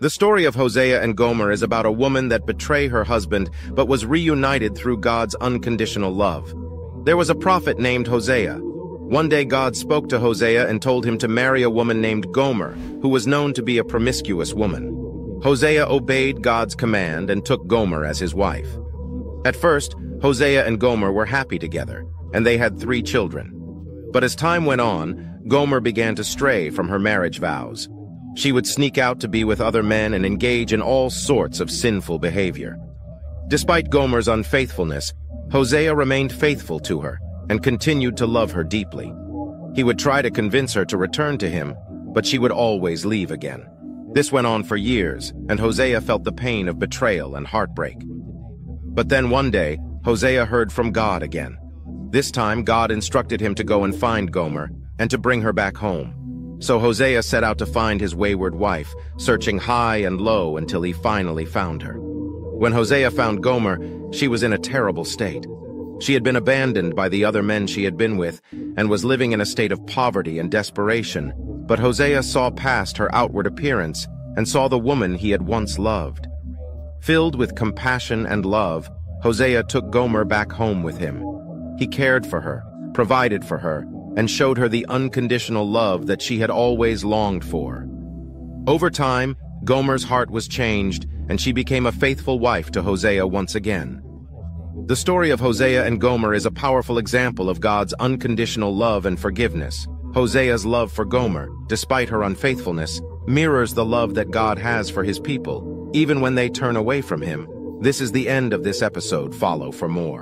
The story of Hosea and Gomer is about a woman that betrayed her husband but was reunited through God's unconditional love. There was a prophet named Hosea. One day God spoke to Hosea and told him to marry a woman named Gomer, who was known to be a promiscuous woman. Hosea obeyed God's command and took Gomer as his wife. At first, Hosea and Gomer were happy together, and they had 3 children. But as time went on, Gomer began to stray from her marriage vows. She would sneak out to be with other men and engage in all sorts of sinful behavior. Despite Gomer's unfaithfulness, Hosea remained faithful to her and continued to love her deeply. He would try to convince her to return to him, but she would always leave again. This went on for years, and Hosea felt the pain of betrayal and heartbreak. But then one day, Hosea heard from God again. This time, God instructed him to go and find Gomer and to bring her back home. So Hosea set out to find his wayward wife, searching high and low until he finally found her. When Hosea found Gomer, she was in a terrible state. She had been abandoned by the other men she had been with and was living in a state of poverty and desperation. But Hosea saw past her outward appearance and saw the woman he had once loved. Filled with compassion and love, Hosea took Gomer back home with him. He cared for her, provided for her, and showed her the unconditional love that she had always longed for. Over time, Gomer's heart was changed, and she became a faithful wife to Hosea once again. The story of Hosea and Gomer is a powerful example of God's unconditional love and forgiveness. Hosea's love for Gomer, despite her unfaithfulness, mirrors the love that God has for his people, even when they turn away from him. This is the end of this episode. Follow for more.